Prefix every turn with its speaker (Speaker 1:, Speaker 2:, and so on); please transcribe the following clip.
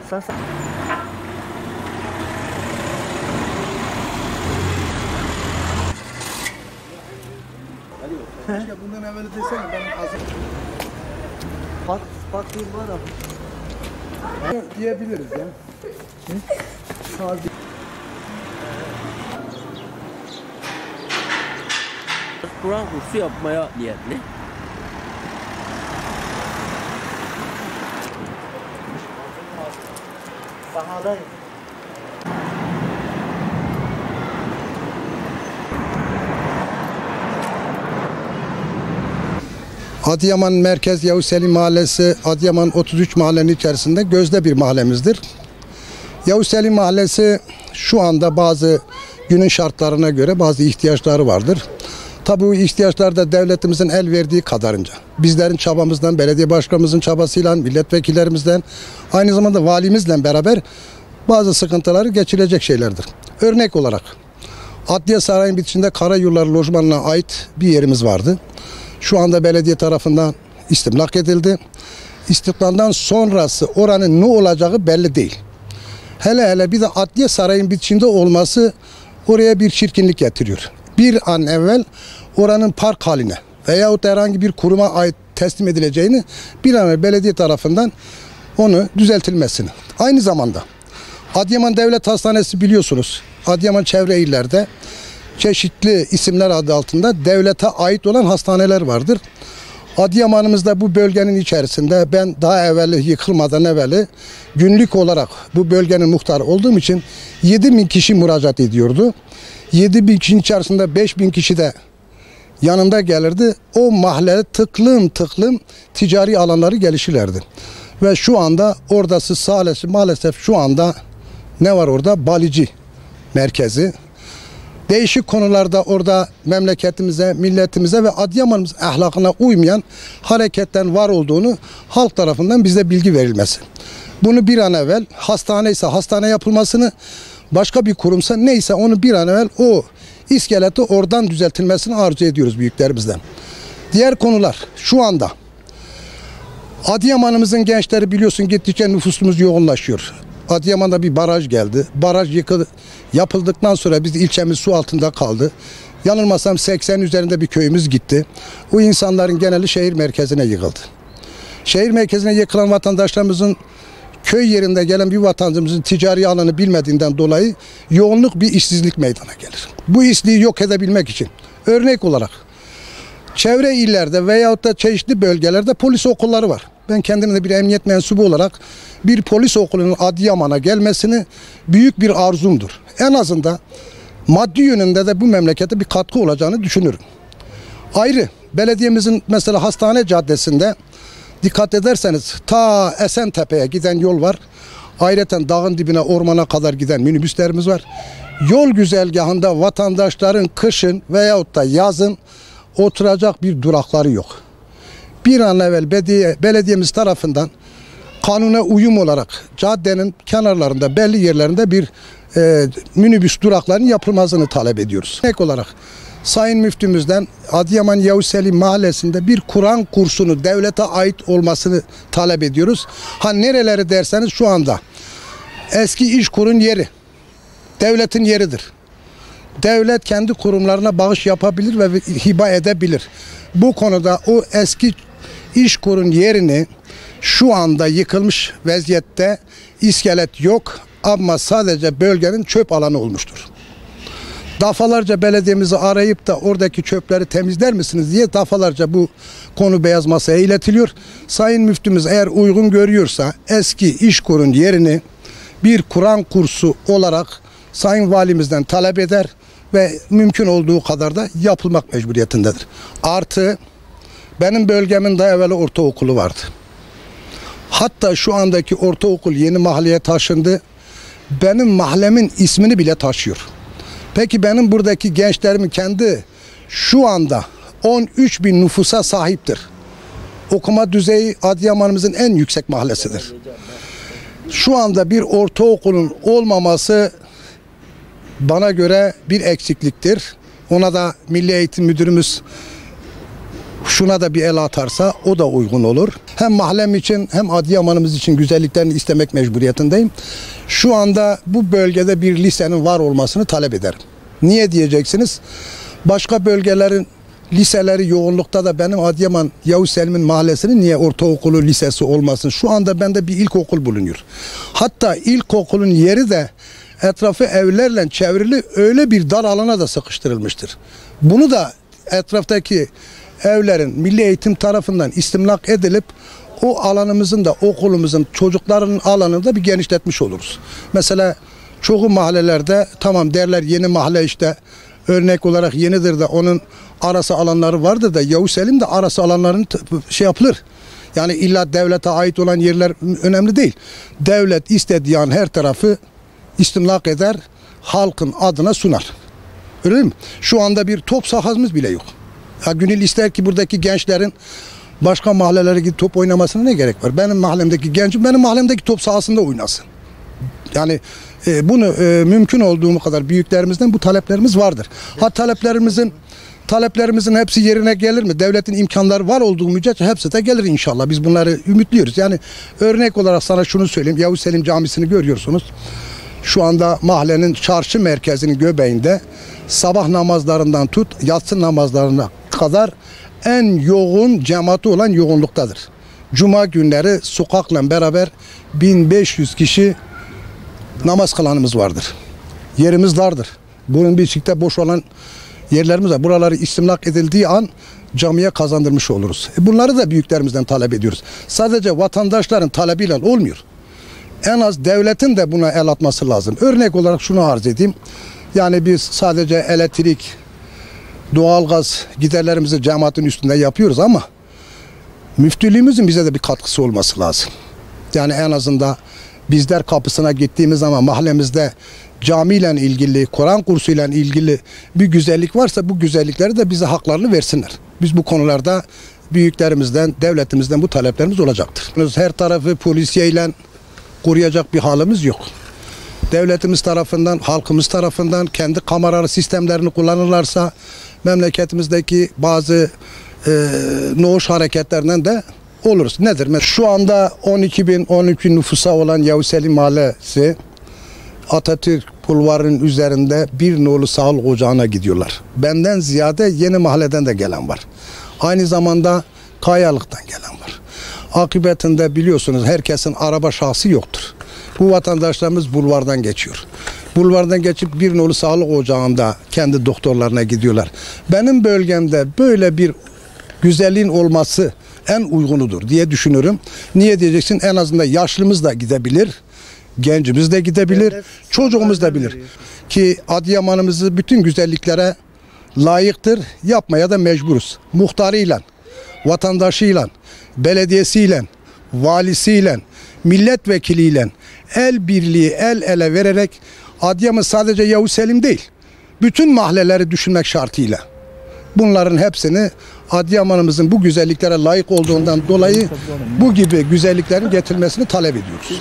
Speaker 1: Sen.
Speaker 2: Keşke bundan evvel desene benim hazır.
Speaker 1: Bak diyeyim var abi.
Speaker 2: Diyebiliriz ya. Sağ
Speaker 1: Kur'an kursu yapmaya niyetli. Sahadayım.
Speaker 2: Adıyaman Merkez Yavuz Selim Mahallesi, Adıyaman 33 mahallenin içerisinde gözde bir mahallemizdir. Yavuz Selim Mahallesi şu anda bazı günün şartlarına göre bazı ihtiyaçları vardır. Tabi bu ihtiyaçlar da devletimizin el verdiği kadarınca. Bizlerin çabamızdan, belediye başkanımızın çabasıyla, milletvekillerimizden, aynı zamanda valimizle beraber bazı sıkıntıları geçilecek şeylerdir. Örnek olarak Adliye Sarayı'nın bitişinde Karayolları Lojmanı'na ait bir yerimiz vardı. Şu anda belediye tarafından istimlak edildi. İstimlaktan sonrası oranın ne olacağı belli değil. Hele bir de Adliye Sarayı'nın bitişinde olması oraya bir çirkinlik getiriyor. Bir an evvel oranın park haline veyahut herhangi bir kuruma ait teslim edileceğini bir an evvel belediye tarafından onu düzeltilmesini. Aynı zamanda Adıyaman Devlet Hastanesi biliyorsunuz. Adıyaman çevre illerde çeşitli isimler adı altında devlete ait olan hastaneler vardır. Adıyaman'ımızda bu bölgenin içerisinde ben daha evveli yıkılmadan evveli günlük olarak bu bölgenin muhtarı olduğum için 7.000 kişi müracaat ediyordu. 7.000 kişinin içerisinde 5.000 kişi de yanında gelirdi. O mahalle tıklım ticari alanları gelişirlerdi. Ve şu anda oradası maalesef şu anda ne var orada? Balici merkezi. Değişik konularda orada memleketimize, milletimize ve Adıyaman'ımız ahlakına uymayan hareketten var olduğunu halk tarafından bize bilgi verilmesi. Bunu bir an evvel hastane ise hastane yapılmasını, başka bir kurumsa neyse onu bir an evvel o iskeleti oradan düzeltilmesini arzu ediyoruz büyüklerimizden. Diğer konular şu anda Adıyaman'ımızın gençleri biliyorsun gittikçe nüfusumuz yoğunlaşıyor. Adıyaman'da bir baraj geldi. Baraj yapıldıktan sonra biz ilçemiz su altında kaldı. Yanılmasam 80 üzerinde bir köyümüz gitti. O insanların geneli şehir merkezine yığıldı. Şehir merkezine yıkılan vatandaşlarımızın köy yerinde gelen bir vatandaşımızın ticari alanı bilmediğinden dolayı yoğunluk bir işsizlik meydana gelir. Bu işsizliği yok edebilmek için örnek olarak çevre illerde veyahut da çeşitli bölgelerde polis okulları var. Ben kendimde bir emniyet mensubu olarak bir polis okulunun Adıyaman'a gelmesini büyük bir arzumdur. En azından maddi yönünde de bu memlekete bir katkı olacağını düşünürüm. Ayrı belediyemizin mesela Hastane Caddesi'nde dikkat ederseniz ta Esentepe'ye giden yol var. Ayrıca dağın dibine ormana kadar giden minibüslerimiz var. Yol güzergahında vatandaşların kışın veyahut da yazın oturacak bir durakları yok. Bir an evvel belediyemiz tarafından kanuna uyum olarak caddenin kenarlarında belli yerlerinde bir minibüs duraklarının yapılmasını talep ediyoruz. Ek olarak Sayın Müftümüzden Adıyaman Yavuz Selim Mahallesi'nde bir Kur'an kursunu devlete ait olmasını talep ediyoruz. Nereleri derseniz şu anda eski İşkur'un yeri devletin yeridir. Devlet kendi kurumlarına bağış yapabilir ve hiba edebilir. Bu konuda o eski İşkur'un yerini şu anda yıkılmış vaziyette, iskelet yok ama sadece bölgenin çöp alanı olmuştur. Defalarca belediyemizi arayıp da oradaki çöpleri temizler misiniz diye defalarca bu konu beyaz masaya iletiliyor. Sayın Müftümüz eğer uygun görüyorsa eski İşkur'un yerini bir Kur'an kursu olarak Sayın Valimizden talep eder ve mümkün olduğu kadar da yapılmak mecburiyetindedir. Artı benim bölgemin daha evvel ortaokulu vardı. Hatta şu andaki ortaokul yeni mahalleye taşındı. Benim mahallemin ismini bile taşıyor. Peki benim buradaki gençlerimin kendi şu anda 13.000 nüfusa sahiptir. Okuma düzeyi Adıyaman'ımızın en yüksek mahallesidir. Şu anda bir ortaokulun olmaması bana göre bir eksikliktir. Ona da Milli Eğitim Müdürümüz şuna da bir el atarsa o da uygun olur. Hem mahallem için hem Adıyaman'ımız için güzelliklerini istemek mecburiyetindeyim. Şu anda bu bölgede bir lisenin var olmasını talep ederim. Niye diyeceksiniz? Başka bölgelerin liseleri yoğunlukta da benim Adıyaman Yavuz Selim'in mahallesinin niye ortaokulu lisesi olmasın? Şu anda bende bir ilkokul bulunuyor. Hatta ilkokulun yeri de etrafı evlerle çevrili öyle bir dar alana da sıkıştırılmıştır. Bunu da etraftaki evlerin Milli Eğitim tarafından istimlak edilip o alanımızın da okulumuzun çocukların alanını da bir genişletmiş oluruz. Mesela çoğu mahallelerde tamam derler yeni mahalle işte örnek olarak yenidir de onun arası alanları vardır da Yavuz Selim de arası alanların şey yapılır. Yani illa devlete ait olan yerler önemli değil. Devlet istediği an her tarafı istimlak eder, halkın adına sunar. Öyle mi? Şu anda bir top sahamız bile yok. Ya gönül ister ki buradaki gençlerin başka mahallelere gidip top oynamasına ne gerek var? Benim mahallemdeki gencim benim mahallemdeki top sahasında oynasın. Yani bunu mümkün olduğu kadar büyüklerimizden bu taleplerimiz vardır. Ha taleplerimizin hepsi yerine gelir mi? Devletin imkanları var olduğu müddetçe hepsi de gelir inşallah. Biz bunları ümitliyoruz. Yani örnek olarak sana şunu söyleyeyim. Yavuz Selim Camisi'ni görüyorsunuz. Şu anda mahallenin çarşı merkezinin göbeğinde sabah namazlarından tut yatsı namazlarına kadar en yoğun cemaati olan yoğunluktadır. Cuma günleri sokakla beraber 1500 kişi namaz kılanımız vardır. Yerimiz dardır. Bunun birlikte boş olan yerlerimiz var. Buraları istimlak edildiği an camiye kazandırmış oluruz. Bunları da büyüklerimizden talep ediyoruz. Sadece vatandaşların talebiyle olmuyor. En az devletin de buna el atması lazım. Örnek olarak şunu arz edeyim. Yani biz sadece elektrik, doğalgaz giderlerimizi cemaatin üstünde yapıyoruz ama müftülüğümüzün bize de bir katkısı olması lazım. Yani en azından bizler kapısına gittiğimiz zaman mahallemizde camiyle ilgili, Kur'an kursuyla ilgili bir güzellik varsa bu güzellikleri de bize haklarını versinler. Biz bu konularda büyüklerimizden, devletimizden bu taleplerimiz olacaktır. Her tarafı polisiyeyle koruyacak bir halimiz yok. Devletimiz tarafından, halkımız tarafından kendi kameralı sistemlerini kullanırlarsa memleketimizdeki bazı noğuş hareketlerinden de oluruz. Nedir? Şu anda 12.000 nüfusa olan Yavuz Selim Mahallesi Atatürk Bulvarı'nın üzerinde bir nolu sağlık ocağına gidiyorlar. Benden ziyade yeni mahalleden de gelen var. Aynı zamanda Kayalık'tan gelen var. Akıbetinde biliyorsunuz herkesin araba şahsı yoktur. Bu vatandaşlarımız bulvardan geçiyor. Bulvardan geçip bir nolu sağlık ocağında kendi doktorlarına gidiyorlar. Benim bölgemde böyle bir güzelliğin olması en uygunudur diye düşünüyorum. Niye diyeceksin? En azından yaşlımız da gidebilir, gencimiz de gidebilir, çocuğumuz da bilir. Ki Adıyaman'ımızı bütün güzelliklere layıktır, yapmaya da mecburuz. Muhtarıyla, vatandaşıyla, belediyesiyle, valisiyle, milletvekiliyle el birliği, el ele vererek Adıyaman sadece Yavuz Selim değil, bütün mahalleleri düşünmek şartıyla. Bunların hepsini Adıyaman'ımızın bu güzelliklere layık olduğundan dolayı bu gibi güzelliklerin getirilmesini talep ediyoruz.